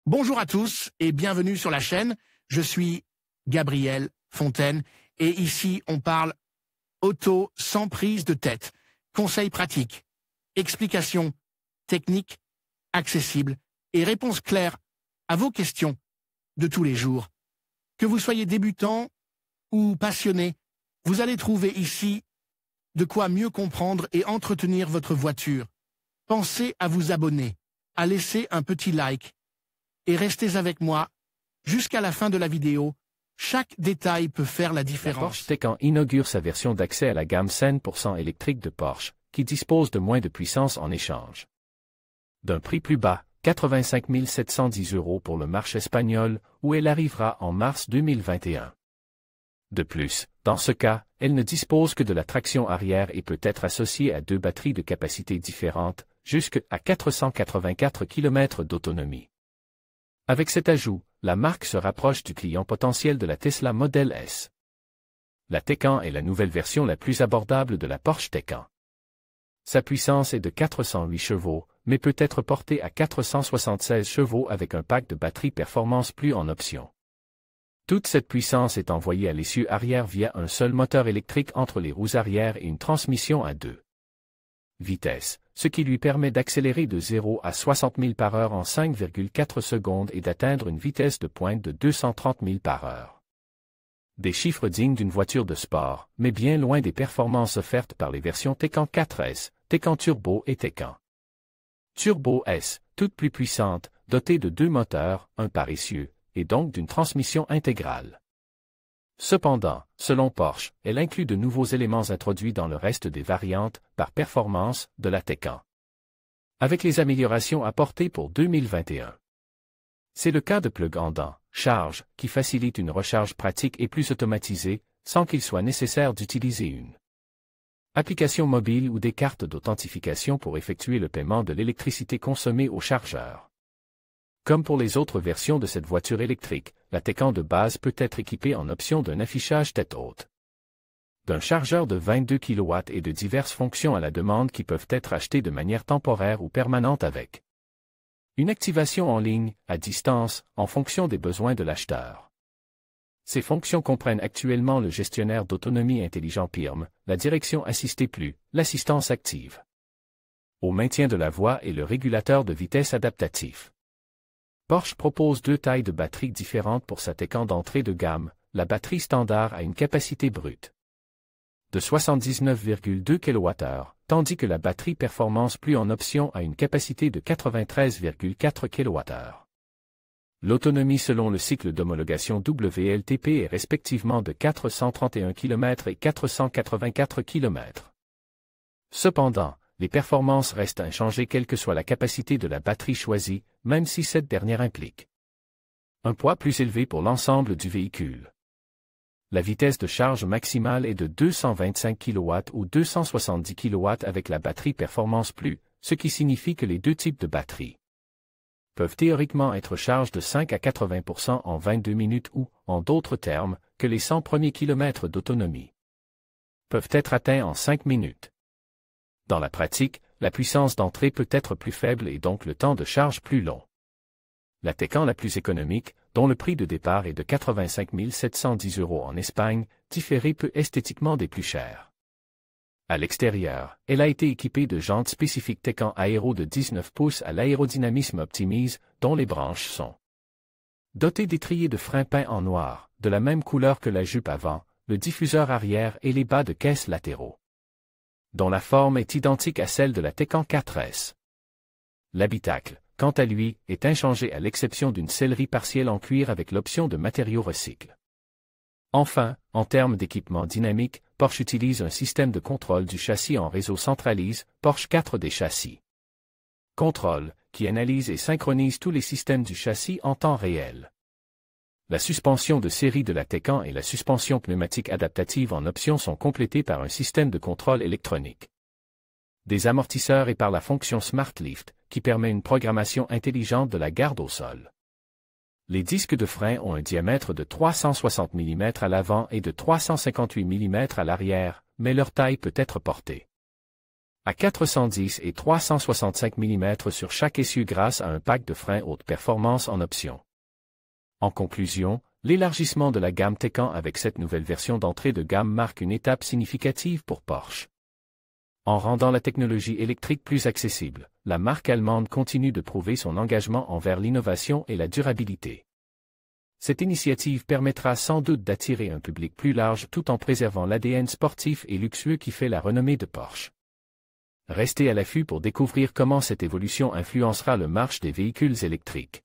Bonjour à tous et bienvenue sur la chaîne. Je suis Gabriel Fontaine et ici on parle auto sans prise de tête. Conseils pratiques, explications techniques, accessibles et réponses claires à vos questions de tous les jours. Que vous soyez débutant ou passionné, vous allez trouver ici de quoi mieux comprendre et entretenir votre voiture. Pensez à vous abonner, à laisser un petit like et restez avec moi jusqu'à la fin de la vidéo. Chaque détail peut faire la différence. La Porsche Taycan inaugure sa version d'accès à la gamme 100% électrique de Porsche, qui dispose de moins de puissance en échange. D'un prix plus bas, 85 710 € pour le marché espagnol, où elle arrivera en mars 2021. De plus, dans ce cas, elle ne dispose que de la traction arrière et peut être associée à deux batteries de capacités différentes, jusqu'à 484 km d'autonomie. Avec cet ajout, la marque se rapproche du client potentiel de la Tesla Model S. La Taycan est la nouvelle version la plus abordable de la Porsche Taycan. Sa puissance est de 408 chevaux, mais peut être portée à 476 chevaux avec un pack de batterie performance plus en option. Toute cette puissance est envoyée à l'essieu arrière via un seul moteur électrique entre les roues arrière et une transmission à 2 vitesses, ce qui lui permet d'accélérer de 0 à 60 000 par heure en 5,4 secondes et d'atteindre une vitesse de pointe de 230 000 par heure. Des chiffres dignes d'une voiture de sport, mais bien loin des performances offertes par les versions Taycan 4S, Taycan Turbo et Taycan Turbo S, toutes plus puissantes, dotées de deux moteurs, un par essieu, et donc d'une transmission intégrale. Cependant, selon Porsche, elle inclut de nouveaux éléments introduits dans le reste des variantes, par performance, de la Taycan. Avec les améliorations apportées pour 2021. C'est le cas de plug en dent, charge, qui facilite une recharge pratique et plus automatisée, sans qu'il soit nécessaire d'utiliser une application mobile ou des cartes d'authentification pour effectuer le paiement de l'électricité consommée au chargeur. Comme pour les autres versions de cette voiture électrique, la Taycan de base peut être équipée en option d'un affichage tête haute, d'un chargeur de 22 kW et de diverses fonctions à la demande qui peuvent être achetées de manière temporaire ou permanente avec une activation en ligne, à distance, en fonction des besoins de l'acheteur. Ces fonctions comprennent actuellement le gestionnaire d'autonomie intelligent PIRM, la direction assistée plus, l'assistance active au maintien de la voie et le régulateur de vitesse adaptatif. Porsche propose deux tailles de batteries différentes pour sa Taycan d'entrée de gamme. La batterie standard a une capacité brute de 79,2 kWh, tandis que la batterie performance plus en option a une capacité de 93,4 kWh. L'autonomie selon le cycle d'homologation WLTP est respectivement de 431 km et 484 km. Cependant, les performances restent inchangées quelle que soit la capacité de la batterie choisie, même si cette dernière implique un poids plus élevé pour l'ensemble du véhicule. La vitesse de charge maximale est de 225 kW ou 270 kW avec la batterie performance plus, ce qui signifie que les deux types de batteries peuvent théoriquement être chargés de 5 à 80% en 22 minutes ou, en d'autres termes, que les 100 premiers kilomètres d'autonomie peuvent être atteints en 5 minutes. Dans la pratique, la puissance d'entrée peut être plus faible et donc le temps de charge plus long. La Taycan la plus économique, dont le prix de départ est de 85 710 € en Espagne, différait peu esthétiquement des plus chères. À l'extérieur, elle a été équipée de jantes spécifiques Taycan Aero de 19 pouces à l'aérodynamisme optimise, dont les branches sont dotées d'étriers de frein peints en noir, de la même couleur que la jupe avant, le diffuseur arrière et les bas de caisse latéraux, dont la forme est identique à celle de la Taycan 4S. L'habitacle, quant à lui, est inchangé à l'exception d'une sellerie partielle en cuir avec l'option de matériaux recyclés. Enfin, en termes d'équipement dynamique, Porsche utilise un système de contrôle du châssis en réseau centralise, Porsche 4D châssis contrôle, qui analyse et synchronise tous les systèmes du châssis en temps réel. La suspension de série de la Taycan et la suspension pneumatique adaptative en option sont complétées par un système de contrôle électronique des amortisseurs et par la fonction Smart Lift, qui permet une programmation intelligente de la garde au sol. Les disques de frein ont un diamètre de 360 mm à l'avant et de 358 mm à l'arrière, mais leur taille peut être portée à 410 et 365 mm sur chaque essieu grâce à un pack de freins haute performance en option. En conclusion, l'élargissement de la gamme Taycan avec cette nouvelle version d'entrée de gamme marque une étape significative pour Porsche. En rendant la technologie électrique plus accessible, la marque allemande continue de prouver son engagement envers l'innovation et la durabilité. Cette initiative permettra sans doute d'attirer un public plus large tout en préservant l'ADN sportif et luxueux qui fait la renommée de Porsche. Restez à l'affût pour découvrir comment cette évolution influencera le marché des véhicules électriques.